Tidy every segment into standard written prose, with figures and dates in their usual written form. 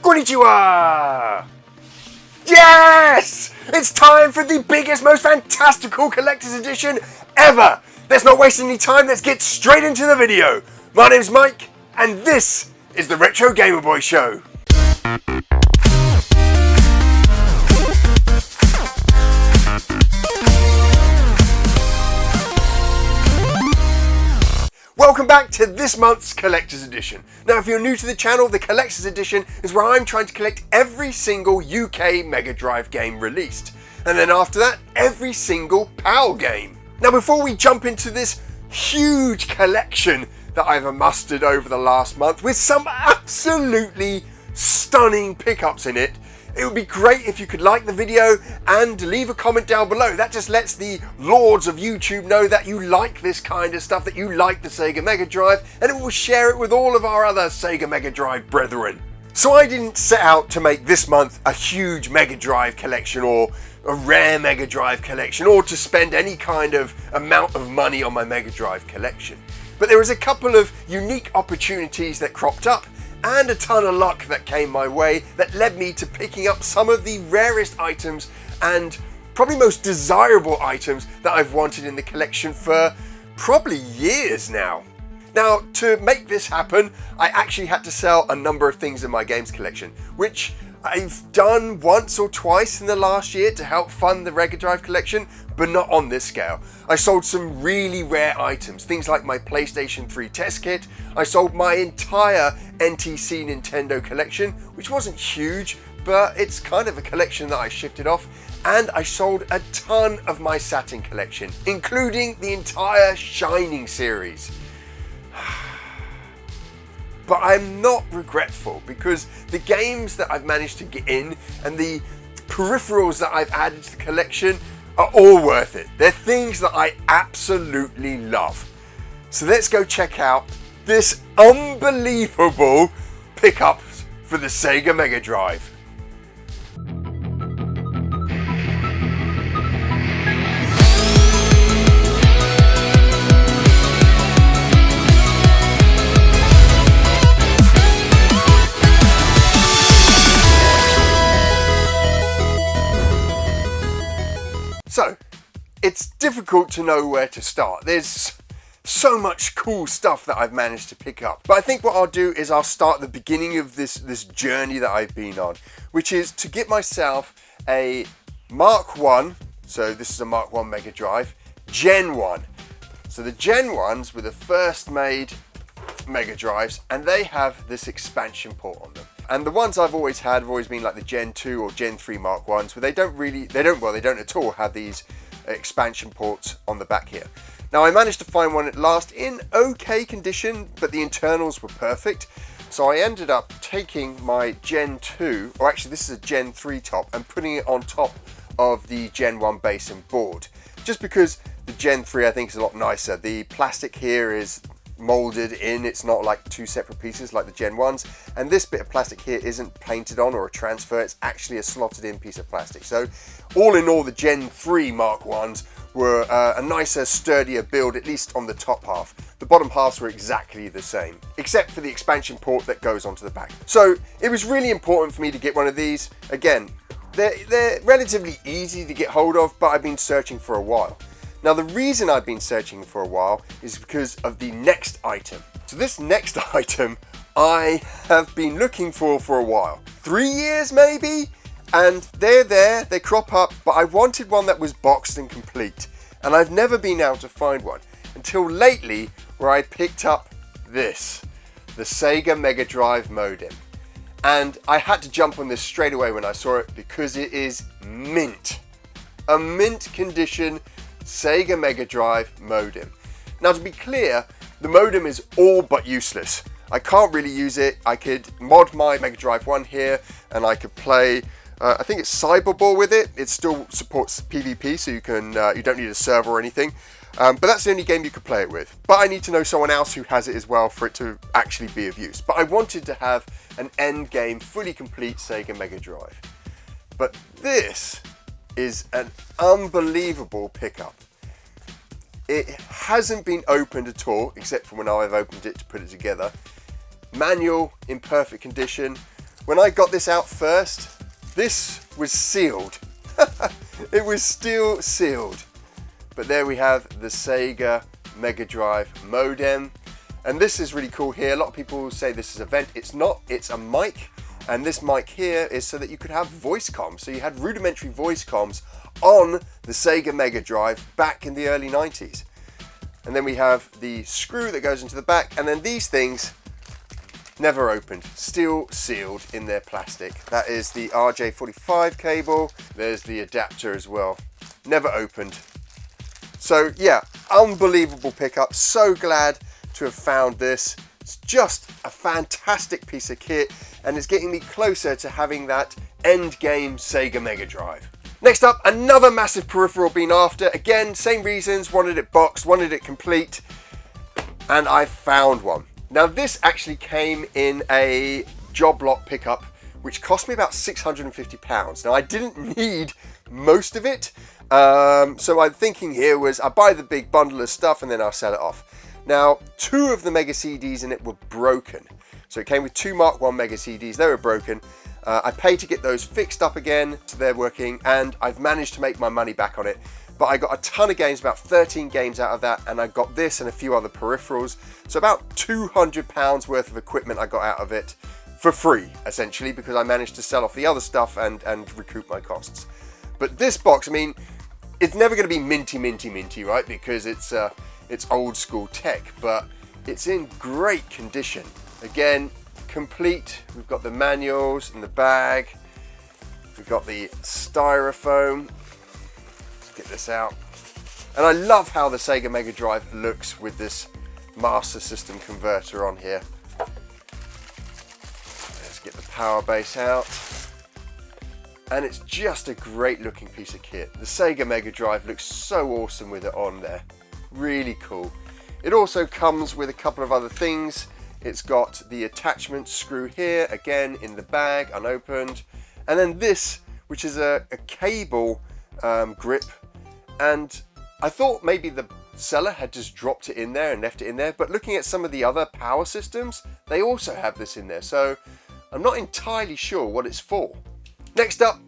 Konnichiwa! Yes! It's time for the biggest, most fantastical collector's edition ever! Let's not waste any time, let's get straight into the video. My name's Mike, and this is the Retro Gamer Boy Show. Welcome back to this month's Collector's Edition. Now if you're new to the channel, the Collector's Edition is where I'm trying to collect every single UK Mega Drive game released. And then after that, every single PAL game. Now before we jump into this huge collection that I've mustered over the last month with some absolutely stunning pickups in it, it would be great if you could like the video and leave a comment down below. That just lets the lords of YouTube know that you like this kind of stuff, that you like the Sega Mega Drive, and it will share it with all of our other Sega Mega Drive brethren. So I didn't set out to make this month a huge Mega Drive collection or a rare Mega Drive collection or to spend any kind of amount of money on my Mega Drive collection. But there was a couple of unique opportunities that cropped up and a ton of luck that came my way that led me to picking up some of the rarest items and probably most desirable items that I've wanted in the collection for probably years now. Now, to make this happen, I actually had to sell a number of things in my games collection, which I've done once or twice in the last year to help fund the Mega Drive collection, but not on this scale. I sold some really rare items, things like my PlayStation 3 test kit. I sold my entire NTC Nintendo collection, which wasn't huge, but it's kind of a collection that I shifted off. And I sold a ton of my Saturn collection, including the entire Shining series. But I'm not regretful because the games that I've managed to get in and the peripherals that I've added to the collection are all worth it. They're things that I absolutely love. So let's go check out this unbelievable pickup for the Sega Mega Drive. So, it's difficult to know where to start. There's so much cool stuff that I've managed to pick up. But I think what I'll do is I'll start the beginning of this journey that I've been on, which is to get myself a Mark 1, so this is a Mark 1 Mega Drive, Gen 1. So the Gen 1s were the first made Mega Drives, and they have this expansion port on them. And the ones I've always had have always been like the Gen 2 or Gen 3 Mark 1s, but they don't at all have these expansion ports on the back here. Now I managed to find one at last in okay condition, but the internals were perfect. So I ended up taking my Gen 2, or actually this is a Gen 3 top, and putting it on top of the Gen 1 base and board. Just because the Gen 3 I think is a lot nicer. The plastic here is molded in, it's not like two separate pieces like the Gen 1s, and this bit of plastic here isn't painted on or a transfer, it's actually a slotted in piece of plastic. So all in all, the Gen 3 Mark 1s were a nicer, sturdier build, at least on the top half. The bottom halves were exactly the same, except for the expansion port that goes onto the back. So it was really important for me to get one of these. Again, they're relatively easy to get hold of, but I've been searching for a while. Now the reason I've been searching for a while is because of the next item. So this next item I have been looking for a while. 3 years maybe? And they're there, they crop up, but I wanted one that was boxed and complete. And I've never been able to find one until lately, where I picked up this, the Sega Mega Drive modem. And I had to jump on this straight away when I saw it because it is mint. A mint condition Sega Mega Drive modem. Now to be clear, the modem is all but useless. I can't really use it. I could mod my Mega Drive 1 here and I could play, I think it's Cyberball with it. It still supports PvP, so you don't need a server or anything. But that's the only game you could play it with. But I need to know someone else who has it as well for it to actually be of use. But I wanted to have an end game, fully complete Sega Mega Drive. But this is an unbelievable pickup. It hasn't been opened at all, except for when I've opened it to put it together. Manual in perfect condition. when I got this out first, this was sealed. It was still sealed. But there we have the Sega Mega Drive modem. And this is really cool here. A lot of people say this is a vent. It's not, it's a mic. And this mic here is so that you could have voice comms. So you had rudimentary voice comms on the Sega Mega Drive back in the early 90s. And then we have the screw that goes into the back, and then these things never opened, still sealed in their plastic. That is the RJ45 cable. There's the adapter as well. Never opened. So yeah, unbelievable pickup. So glad to have found this. It's just a fantastic piece of kit, and it's getting me closer to having that end game Sega Mega Drive. Next up, another massive peripheral been after. Again, same reasons, wanted it boxed, wanted it complete, and I found one. Now this actually came in a job lot pickup, which cost me about £650. Now I didn't need most of it, so my thinking here was I buy the big bundle of stuff and then I'll sell it off. Now, 2 of the Mega CDs in it were broken. So it came with 2 Mark I Mega CDs, they were broken. I paid to get those fixed up again, so they're working, and I've managed to make my money back on it. But I got a ton of games, about 13 games out of that, and I got this and a few other peripherals. So about £200 worth of equipment I got out of it for free, essentially, because I managed to sell off the other stuff and recoup my costs. But this box, I mean, it's never going to be minty, right? Because it's old school tech, but it's in great condition. Again, complete. We've got the manuals in the bag. We've got the styrofoam. Let's get this out. And I love how the Sega Mega Drive looks with this Master System converter on here. Let's get the power base out. And it's just a great looking piece of kit. The Sega Mega Drive looks so awesome with it on there. Really cool. It also comes with a couple of other things. It's got the attachment screw here, again in the bag, unopened. And then this, which is a cable grip. And I thought maybe the seller had just dropped it in there and left it in there. But looking at some of the other power systems, they also have this in there. So I'm not entirely sure what it's for. Next up,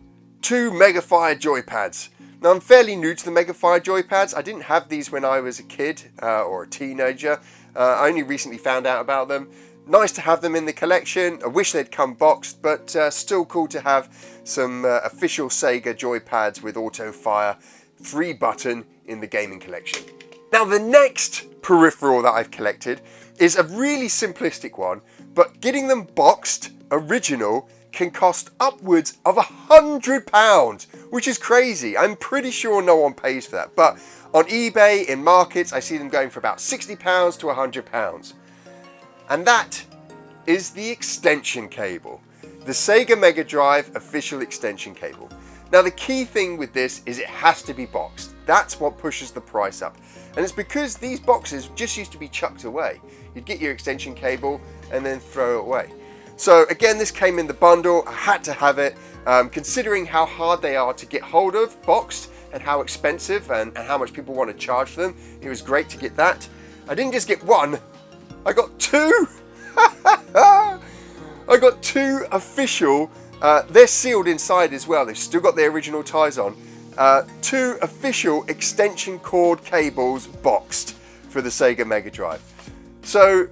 2 Megafire joypads. Now I'm fairly new to the Megafire joypads. I didn't have these when I was a kid or a teenager. I only recently found out about them. Nice to have them in the collection. I wish they'd come boxed, but still cool to have some official Sega joypads with auto fire 3-button in the gaming collection. Now the next peripheral that I've collected is a really simplistic one, but getting them boxed, original, can cost upwards of £100, which is crazy. I'm pretty sure no one pays for that, but on eBay, in markets, I see them going for about £60 to £100. And that is the extension cable. The Sega Mega Drive official extension cable. Now the key thing with this is it has to be boxed. That's what pushes the price up. And it's because these boxes just used to be chucked away. You'd get your extension cable and then throw it away. So again, this came in the bundle. I had to have it. Considering how hard they are to get hold of, boxed, and how expensive and how much people want to charge for them, it was great to get that. I didn't just get one, I got 2. I got 2 official, they're sealed inside as well. They've still got their original ties on. 2 official extension cord cables boxed for the Sega Mega Drive. So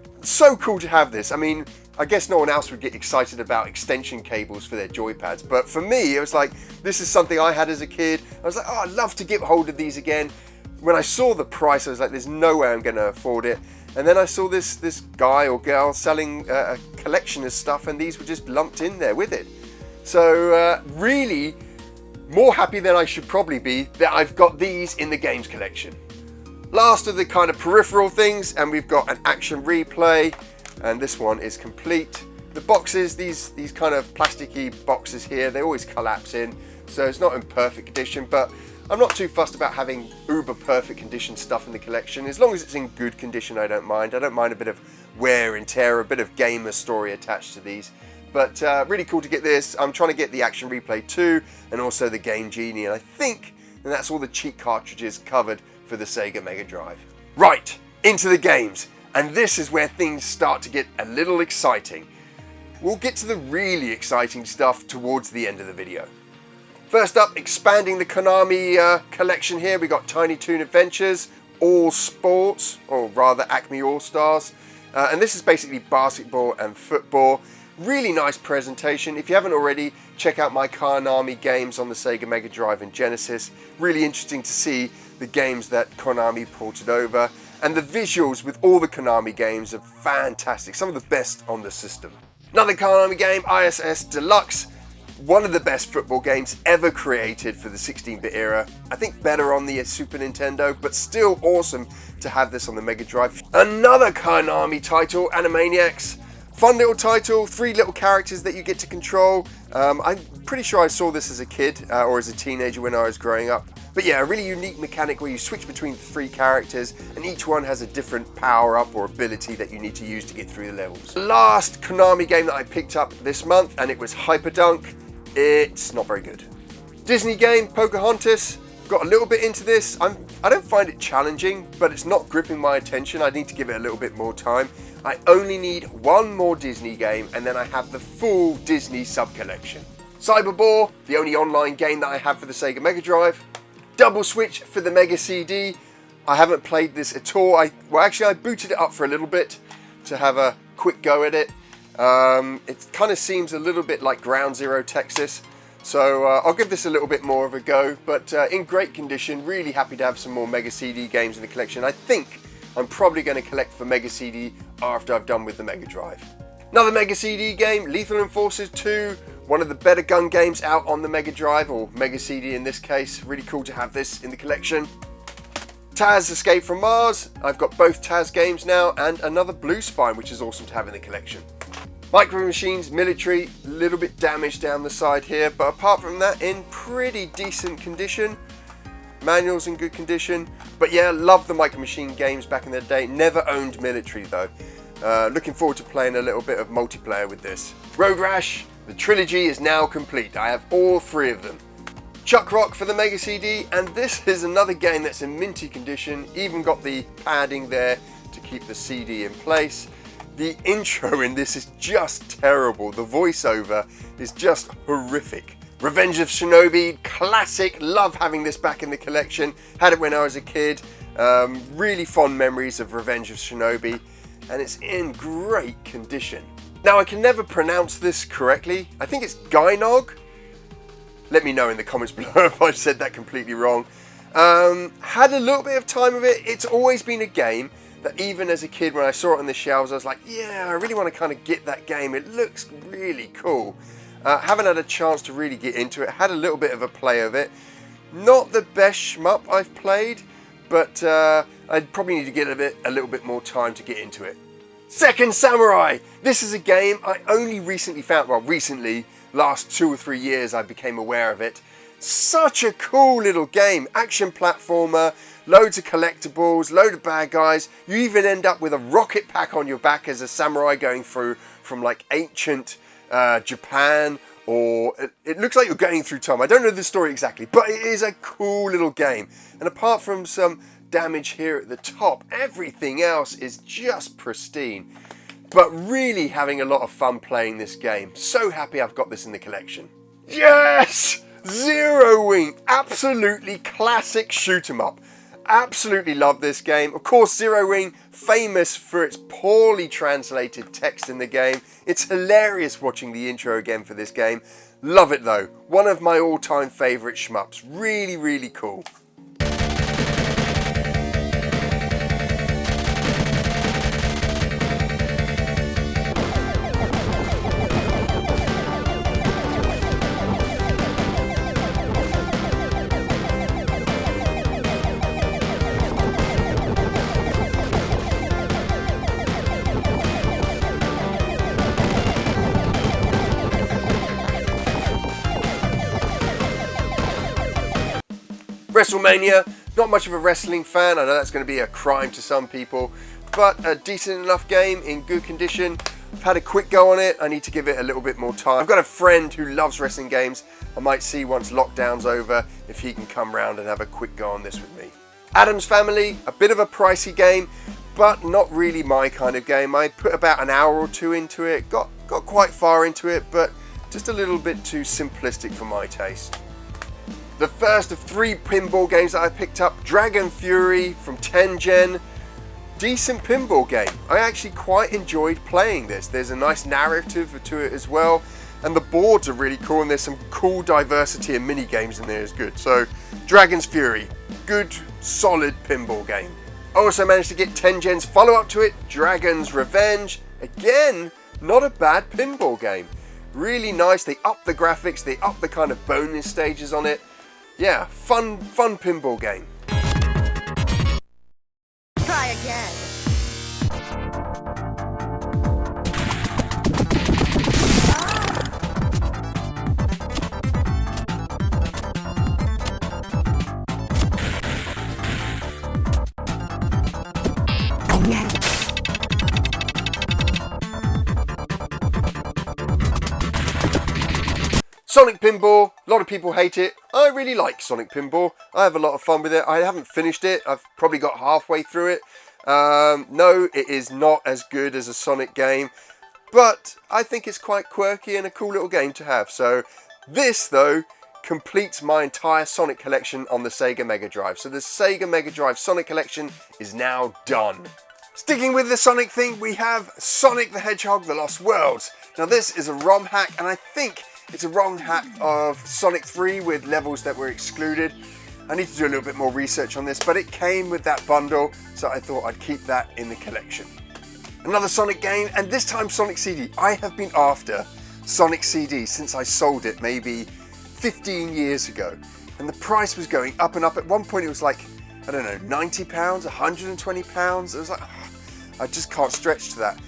cool to have this. I mean, I guess no one else would get excited about extension cables for their joypads, but for me, it was like, this is something I had as a kid. I was like, oh, I'd love to get hold of these again. When I saw the price, I was like, there's no way I'm going to afford it. And then I saw this guy or girl selling a collection of stuff, and these were just lumped in there with it. So really, more happy than I should probably be that I've got these in the games collection. Last of the kind of peripheral things, and we've got an action replay. And this one is complete. The boxes, these kind of plasticky boxes here, they always collapse in, so it's not in perfect condition, but I'm not too fussed about having uber perfect condition stuff in the collection. As long as it's in good condition, I don't mind. I don't mind a bit of wear and tear, a bit of gamer story attached to these. But really cool to get this. I'm trying to get the Action Replay 2 and also the Game Genie, and I think that's all the cheat cartridges covered for the Sega Mega Drive. Right, into the games. And this is where things start to get a little exciting. We'll get to the really exciting stuff towards the end of the video. First up, expanding the Konami collection here, we got Tiny Toon Adventures, All Sports, or rather Acme All-Stars. And this is basically basketball and football. Really nice presentation. If you haven't already, check out my Konami games on the Sega Mega Drive and Genesis. Really interesting to see the games that Konami ported over. And the visuals with all the Konami games are fantastic. Some of the best on the system. Another Konami game, ISS Deluxe. One of the best football games ever created for the 16-bit era. I think better on the Super Nintendo, but still awesome to have this on the Mega Drive. Another Konami title, Animaniacs. Fun little title, 3 little characters that you get to control. I'm pretty sure I saw this as a kid or as a teenager when I was growing up. But yeah, a really unique mechanic where you switch between 3 characters and each one has a different power-up or ability that you need to use to get through the levels. The last Konami game that I picked up this month, and it was Hyperdunk. It's not very good. Disney game, Pocahontas. Got a little bit into this. I don't find it challenging, but it's not gripping my attention. I need to give it a little bit more time. I only need one more Disney game and then I have the full Disney sub-collection. Cyberbore, the only online game that I have for the Sega Mega Drive. Double Switch for the Mega CD. I haven't played this at all. I booted it up for a little bit to have a quick go at it. It kind of seems a little bit like Ground Zero Texas. So I'll give this a little bit more of a go, but in great condition. Really happy to have some more Mega CD games in the collection. I think I'm probably going to collect for Mega CD after I've done with the Mega Drive. Another Mega CD game, Lethal Enforcers 2, one of the better gun games out on the Mega Drive, or Mega CD in this case. Really cool to have this in the collection. Taz Escape from Mars, I've got both Taz games now, and another Blue Spine, which is awesome to have in the collection. Micro Machines Military, a little bit damaged down the side here, but apart from that, in pretty decent condition. Manuals in good condition, but yeah, love the Micro Machine games back in the day. Never owned Military though. Looking forward to playing a little bit of multiplayer with this. Road Rash, the trilogy is now complete. I have all 3 of them. Chuck Rock for the Mega CD, and this is another game that's in minty condition. Even got the padding there to keep the CD in place. The intro in this is just terrible. The voiceover is just horrific. Revenge of Shinobi, classic. Love having this back in the collection. Had it when I was a kid. Really fond memories of Revenge of Shinobi, and it's in great condition. Now I can never pronounce this correctly. I think it's Gynog. Let me know in the comments below if I said that completely wrong. Had a little bit of time with it. It's always been a game that even as a kid, when I saw it on the shelves, I was like, yeah, I really want to kind of get that game. It looks really cool. Haven't had a chance to really get into it. Had a little bit of a play of it. Not the best shmup I've played, but I'd probably need to get a little bit more time to get into it. Second Samurai. This is a game I only recently found, well, recently, last 2 or 3 years I became aware of it. Such a cool little game. Action platformer, loads of collectibles, load of bad guys. You even end up with a rocket pack on your back as a samurai going through from like ancient Japan, or it looks like you're going through time. I don't know the story exactly, but it is a cool little game. And apart from some damage here at the top, everything else is just pristine. But really having a lot of fun playing this game. So happy I've got this in the collection. Yes! Zero Wing, absolutely classic shoot 'em up. Absolutely love this game. Of course, Zero Wing, famous for its poorly translated text in the game. It's hilarious watching the intro again for this game. Love it though. One of my all-time favourite shmups. Really, really cool. WrestleMania, not much of a wrestling fan. I know that's going to be a crime to some people, but a decent enough game in good condition. I've had a quick go on it. I need to give it a little bit more time. I've got a friend who loves wrestling games. I might see once lockdown's over if he can come round and have a quick go on this with me. Addams Family, a bit of a pricey game, but not really my kind of game. I put about an hour or 2 into it, got got quite far into it, but just a little bit too simplistic for my taste. The first of 3 pinball games that I picked up, Dragon Fury from 10 Gen. Decent pinball game. I actually quite enjoyed playing this. There's a nice narrative to it as well, and the boards are really cool, and there's some cool diversity and mini games in there is good. So Dragon's Fury, good solid pinball game. I also managed to get 10 Gen's follow up to it, Dragon's Revenge. Again, not a bad pinball game. Really nice. They up the graphics, they up the kind of bonus stages on it. Yeah, fun pinball game. Try again. Sonic Pinball, a lot of people hate it. I really like Sonic Pinball. I have a lot of fun with it. I haven't finished it. I've probably got halfway through it. No, it is not as good as a Sonic game, but I think it's quite quirky and a cool little game to have. So this, though, completes my entire Sonic collection on the Sega Mega Drive. So the Sega Mega Drive Sonic collection is now done. Sticking with the Sonic thing, we have Sonic the Hedgehog: The Lost Worlds. Now this is a ROM hack, and I think it's a ROM hack of Sonic 3 with levels that were excluded. I need to do a little bit more research on this, but it came with that bundle, so I thought I'd keep that in the collection. Another Sonic game, and this time Sonic CD. I have been after Sonic CD since I sold it maybe 15 years ago, and the price was going up and up. At one point it was like, I don't know, £90, £120. It was like, I just can't stretch to that.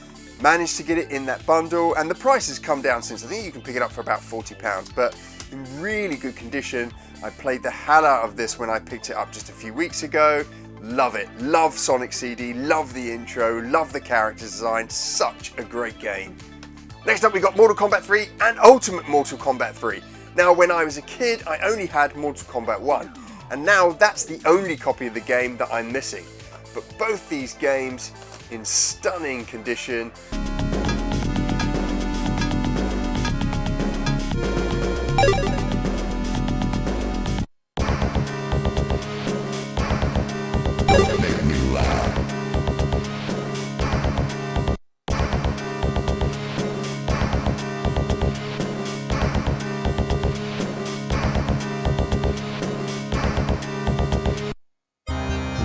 Managed to get it in that bundle, and the price has come down since. I think you can pick it up for about £40, but in really good condition. I played the hell out of this when I picked it up just a few weeks ago. Love it. Love Sonic CD, love the intro, love the character design. Such a great game. Next up we got Mortal Kombat 3 and Ultimate Mortal Kombat 3. Now when I was a kid I only had Mortal Kombat 1, and now that's the only copy of the game that I'm missing. But both these games in stunning condition.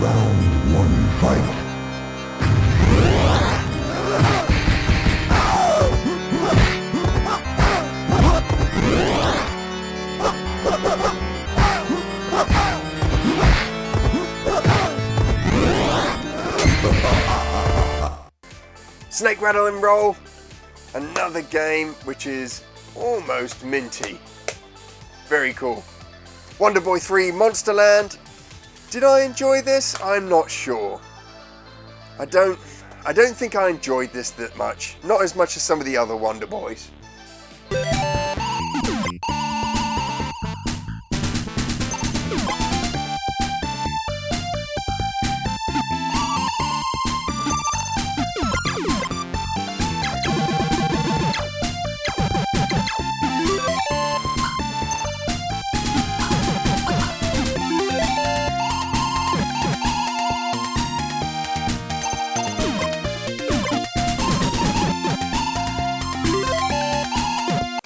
Round 1, fight. Snake Rattle and Roll, another game which is almost minty. Very cool. Wonder Boy 3 Monsterland. Did I enjoy this? I'm not sure. I don't think I enjoyed this that much. Not as much as some of the other Wonder Boys.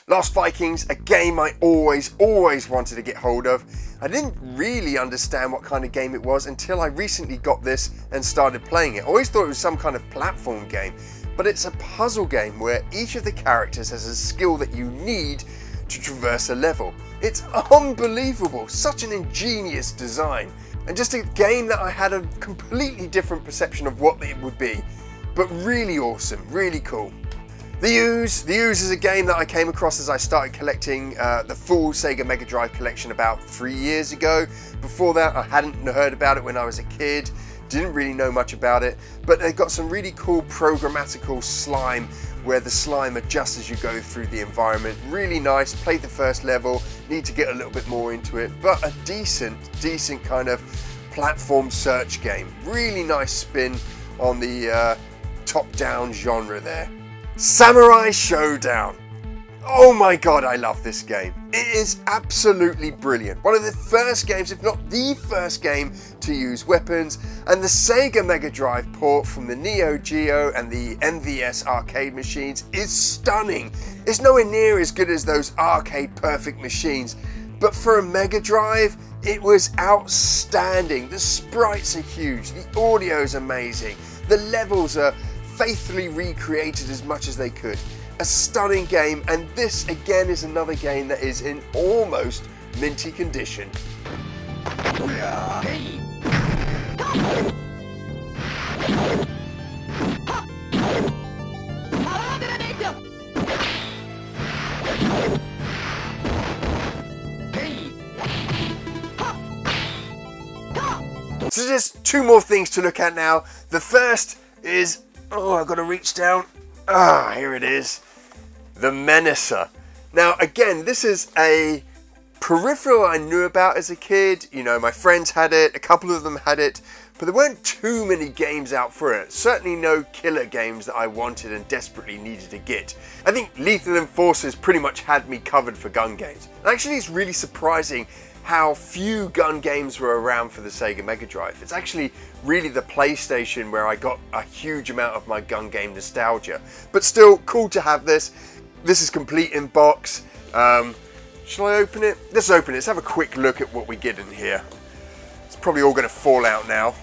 Lost Vikings, a game I always wanted to get hold of. I didn't really understand what kind of game it was until I recently got this and started playing it. I always thought it was some kind of platform game, but it's a puzzle game where each of the characters has a skill that you need to traverse a level. It's unbelievable, such an ingenious design, and just a game that I had a completely different perception of what it would be, but really awesome, really cool. The Ooze is a game that I came across as I started collecting the full Sega Mega Drive collection about 3 years ago. Before that I hadn't heard about it when I was a kid, didn't really know much about it, but they've got some really cool programmatical slime where the slime adjusts as you go through the environment. Really nice, played the first level, need to get a little bit more into it, but a decent kind of platform search game. Really nice spin on the top-down genre there. Samurai Showdown. Oh my god, I love this game. It is absolutely brilliant. One of the first games, if not the first game, to use weapons, and the Sega Mega Drive port from the Neo Geo and the MVS arcade machines is stunning. It's nowhere near as good as those arcade perfect machines, but for a Mega Drive, it was outstanding. The sprites are huge, the audio is amazing, the levels are faithfully recreated as much as they could. A stunning game, and this again is another game that is in almost minty condition. So just two more things to look at now. The first is, I've got to reach down. Here it is. The Menacer. Now again, this is a peripheral I knew about as a kid. You know, my friends had it, a couple of them had it, but there weren't too many games out for it. Certainly no killer games that I wanted and desperately needed to get. I think Lethal Enforcers pretty much had me covered for gun games. And actually it's really surprising how few gun games were around for the Sega Mega Drive. It's actually really the PlayStation where I got a huge amount of my gun game nostalgia. But still, cool to have this. This is complete in box. Shall I open it? Let's open it. Let's have a quick look at what we get in here. It's probably all going to fall out now.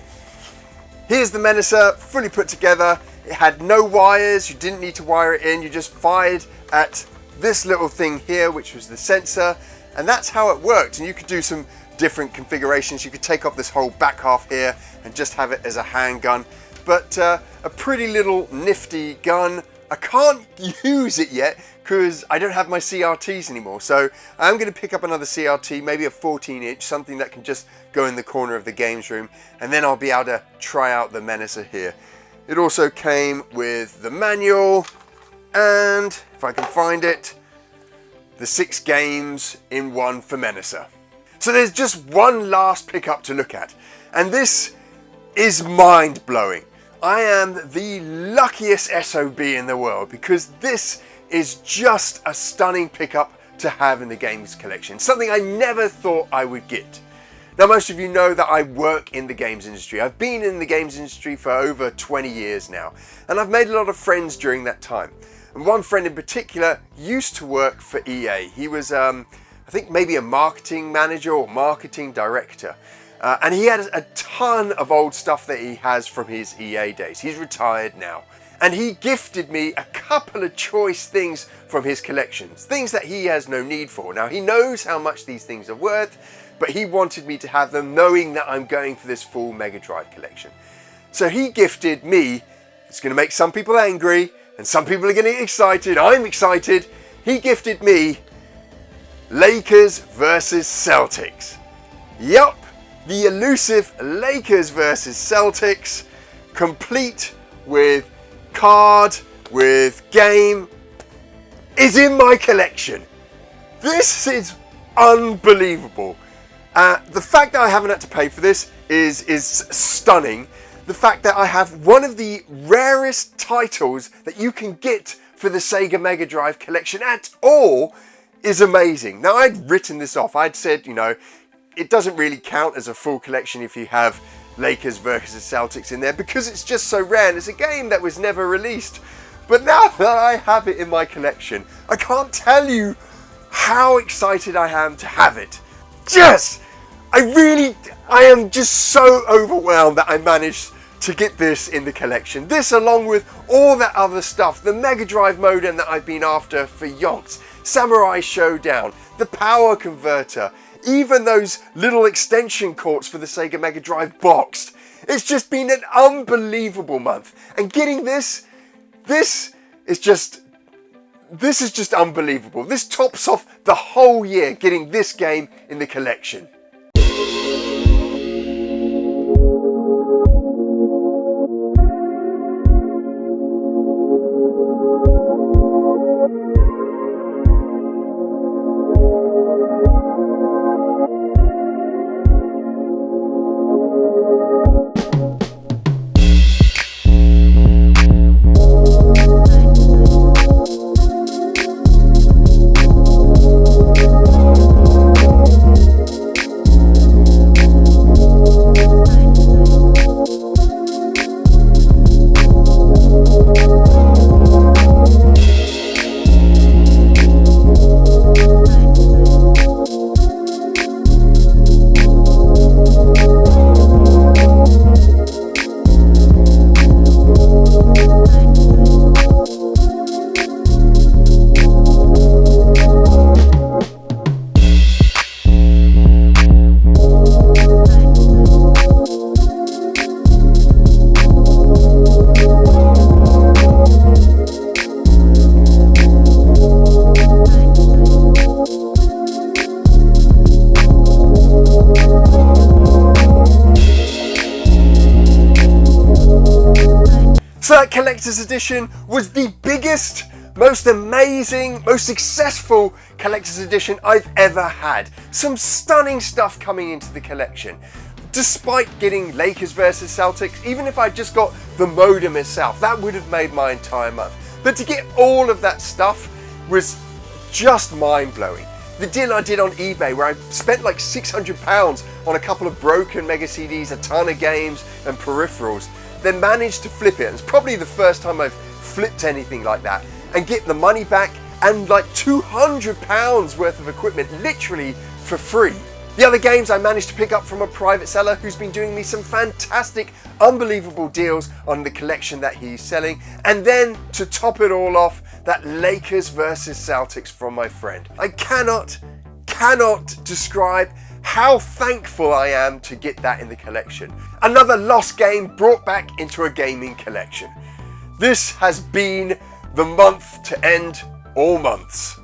Here's the Menacer, fully put together. It had no wires. You didn't need to wire it in. You just fired at this little thing here, which was the sensor. And that's how it worked. And you could do some different configurations. You could take off this whole back half here and just have it as a handgun. But a pretty little nifty gun. I can't use it yet because I don't have my CRTs anymore. So I'm going to pick up another CRT, maybe a 14-inch, something that can just go in the corner of the games room. And then I'll be able to try out the Menacer here. It also came with the manual and, if I can find it, the 6 games in one for Menacer. So there's just one last pickup to look at, and this is mind-blowing. I am the luckiest SOB in the world because this is just a stunning pickup to have in the games collection, something I never thought I would get. Now most of you know that I work in the games industry. I've been in the games industry for over 20 years now, and I've made a lot of friends during that time. And one friend in particular used to work for EA. He was, I think maybe a marketing manager or marketing director. And he had a ton of old stuff that he has from his EA days. He's retired now. And he gifted me a couple of choice things from his collections. Things that he has no need for. Now he knows how much these things are worth, but he wanted me to have them knowing that I'm going for this full Mega Drive collection. So he gifted me, it's going to make some people angry, and some people are going to get excited. I'm excited. He gifted me Lakers versus Celtics. Yup, the elusive Lakers versus Celtics, complete with card, with game, is in my collection. This is unbelievable. The fact that I haven't had to pay for this is stunning. The fact that I have one of the rarest titles that you can get for the Sega Mega Drive collection at all is amazing. Now I'd written this off. I'd said, you know, it doesn't really count as a full collection if you have Lakers versus Celtics in there because it's just so rare and it's a game that was never released. But now that I have it in my collection, I can't tell you how excited I am to have it. I am just so overwhelmed that I managed to get this in the collection. This along with all that other stuff, the Mega Drive modem that I've been after for yonks, Samurai Showdown, the power converter, even those little extension cords for the Sega Mega Drive boxed. It's just been an unbelievable month. And getting this is just unbelievable. This tops off the whole year, getting this game in the collection. collector's edition was the biggest, most amazing, most successful collector's edition I've ever had. Some stunning stuff coming into the collection. Despite getting Lakers versus Celtics, even if I just got the modem itself, that would have made my entire month. But to get all of that stuff was just mind-blowing. The deal I did on eBay where I spent like £600 on a couple of broken Mega CDs, a ton of games and peripherals, then managed to flip it. It's probably the first time I've flipped anything like that, and get the money back and like £200 worth of equipment literally for free. The other games I managed to pick up from a private seller who's been doing me some fantastic, unbelievable deals on the collection that he's selling. And then to top it all off, that Lakers versus Celtics from my friend. I cannot describe how thankful I am to get that in the collection. Another lost game brought back into a gaming collection. This has been the month to end all months.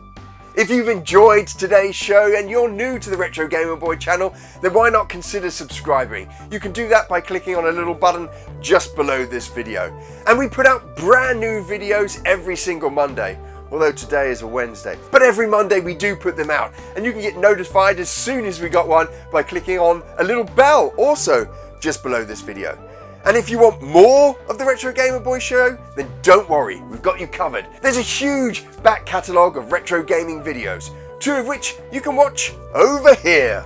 If you've enjoyed today's show and you're new to the Retro Gamer Boy channel, then why not consider subscribing? You can do that by clicking on a little button just below this video. And we put out brand new videos every single Monday, although today is a Wednesday. But every Monday we do put them out, and you can get notified as soon as we got one by clicking on a little bell also just below this video. And if you want more of the Retro Gamer Boy show, then don't worry, we've got you covered. There's a huge back catalogue of retro gaming videos, 2 of which you can watch over here.